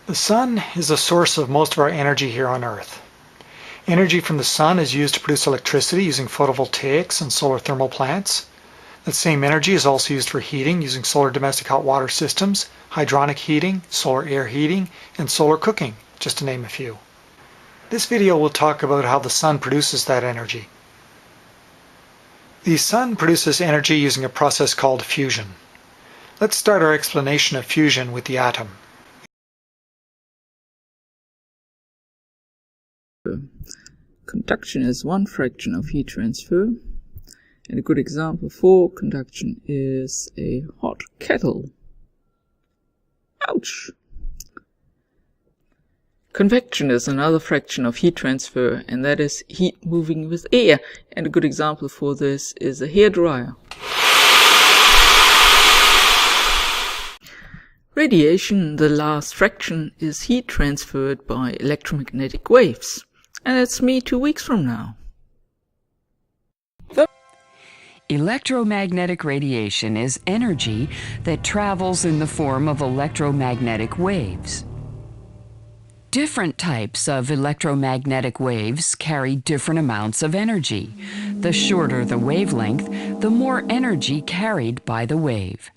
The sun is the source of most of our energy here on Earth. Energy from the sun is used to produce electricity using photovoltaics and solar thermal plants. That same energy is also used for heating using solar domestic hot water systems, hydronic heating, solar air heating, and solar cooking, just to name a few. This video will talk about how the sun produces that energy. The sun produces energy using a process called fusion. Let's start our explanation of fusion with the atom. Conduction is one fraction of heat transfer, and a good example for conduction is a hot kettle. Ouch! Convection is another fraction of heat transfer, and that is heat moving with air, and a good example for this is a hairdryer. Radiation, the last fraction, is heat transferred by electromagnetic waves. And that's me 2 weeks from now. Electromagnetic radiation is energy that travels in the form of electromagnetic waves. Different types of electromagnetic waves carry different amounts of energy. The shorter the wavelength, the more energy carried by the wave.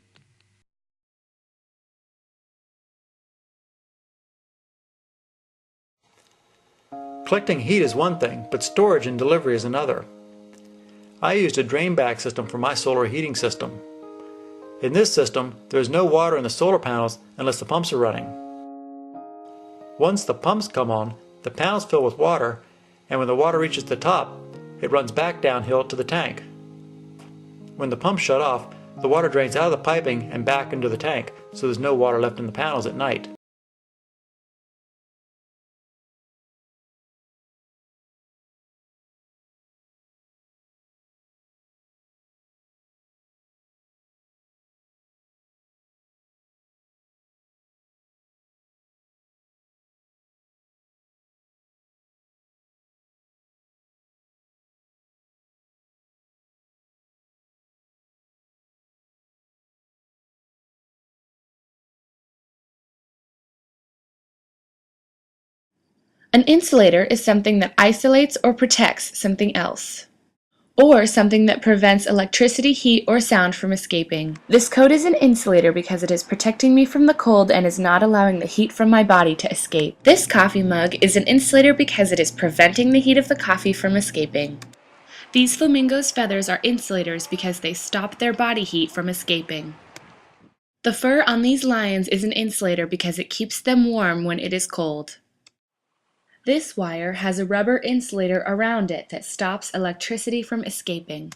Collecting heat is one thing, but storage and delivery is another. I used a drain-back system for my solar heating system. In this system, there is no water in the solar panels unless the pumps are running. Once the pumps come on, the panels fill with water, and when the water reaches the top, it runs back downhill to the tank. When the pumps shut off, the water drains out of the piping and back into the tank, so there's no water left in the panels at night. An insulator is something that isolates or protects something else, or something that prevents electricity, heat, or sound from escaping. This coat is an insulator because it is protecting me from the cold and is not allowing the heat from my body to escape. This coffee mug is an insulator because it is preventing the heat of the coffee from escaping. These flamingos' feathers are insulators because they stop their body heat from escaping. The fur on these lions is an insulator because it keeps them warm when it is cold. This wire has a rubber insulator around it that stops electricity from escaping.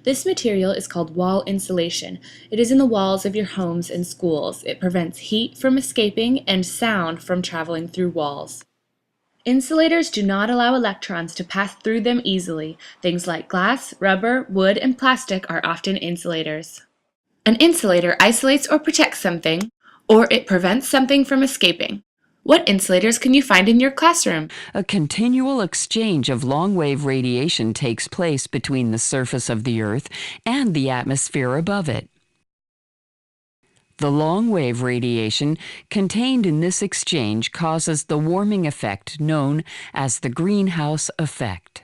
This material is called wall insulation. It is in the walls of your homes and schools. It prevents heat from escaping and sound from traveling through walls. Insulators do not allow electrons to pass through them easily. Things like glass, rubber, wood, and plastic are often insulators. An insulator isolates or protects something, or it prevents something from escaping. What insulators can you find in your classroom? A continual exchange of long-wave radiation takes place between the surface of the Earth and the atmosphere above it. The long-wave radiation contained in this exchange causes the warming effect known as the greenhouse effect.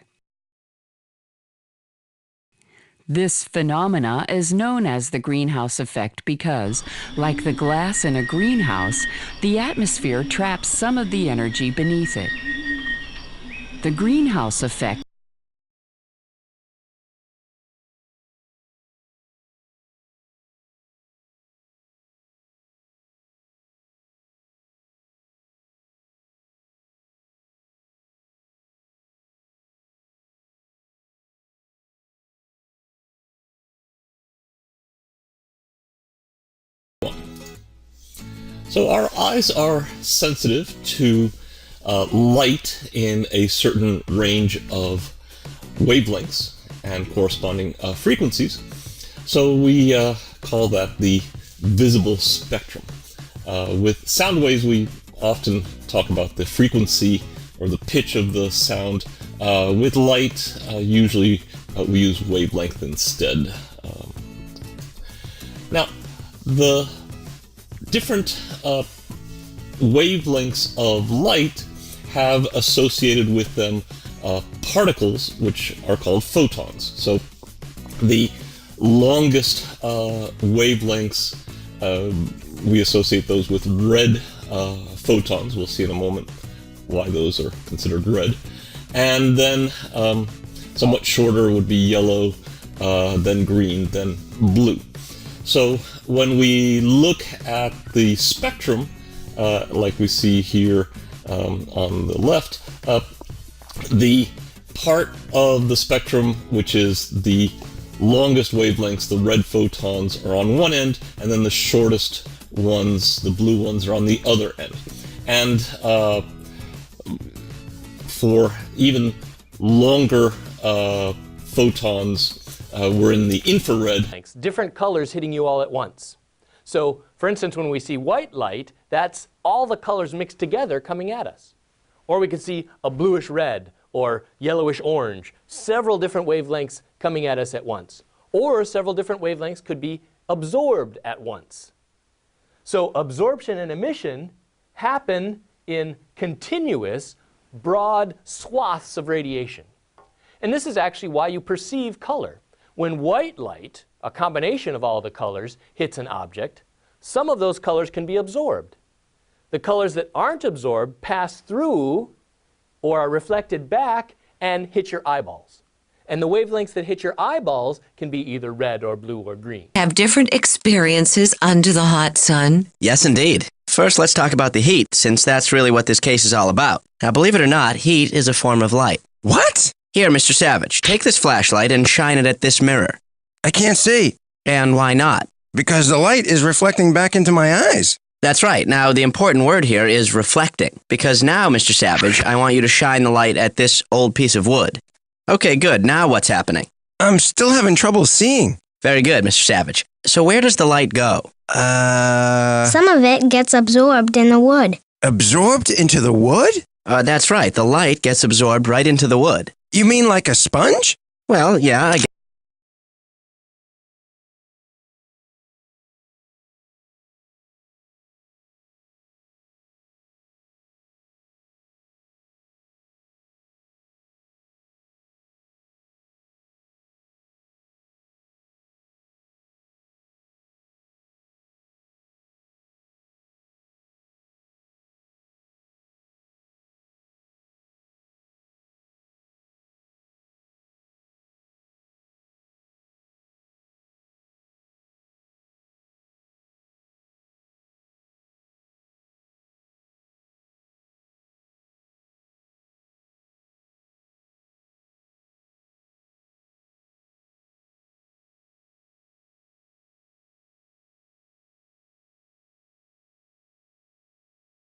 This phenomena is known as the greenhouse effect because, like the glass in a greenhouse, the atmosphere traps some of the energy beneath it. The greenhouse effect So our eyes are sensitive to light in a certain range of wavelengths and corresponding frequencies. So we call that the visible spectrum. With sound waves, we often talk about the frequency or the pitch of the sound. With light, usually we use wavelength instead. Now, the different wavelengths of light have associated with them particles, which are called photons. So the longest wavelengths, we associate those with red photons. We'll see in a moment why those are considered red. And then somewhat shorter would be yellow, then green, then blue. So when we look at the spectrum, like we see here on the left, the part of the spectrum which is the longest wavelengths, the red photons, are on one end, and then the shortest ones, the blue ones, are on the other end. And for even longer photons, we're in the infrared. Different colors hitting you all at once. So, for instance, when we see white light, that's all the colors mixed together coming at us. Or we could see a bluish red or yellowish orange, several different wavelengths coming at us at once. Or several different wavelengths could be absorbed at once. So absorption and emission happen in continuous, broad swaths of radiation. And this is actually why you perceive color. When white light, a combination of all the colors, hits an object, some of those colors can be absorbed. The colors that aren't absorbed pass through or are reflected back and hit your eyeballs. And the wavelengths that hit your eyeballs can be either red or blue or green. Have different experiences under the hot sun? Yes, indeed. First, let's talk about the heat, since that's really what this case is all about. Now, believe it or not, heat is a form of light. What? Here, Mr. Savage, take this flashlight and shine it at this mirror. I can't see. And why not? Because the light is reflecting back into my eyes. That's right. Now, the important word here is reflecting. Because now, Mr. Savage, I want you to shine the light at this old piece of wood. Okay, good. Now what's happening? I'm still having trouble seeing. Very good, Mr. Savage. So where does the light go? Some of it gets absorbed in the wood. Absorbed into the wood? That's right. The light gets absorbed right into the wood. You mean like a sponge? Well, yeah, I guess.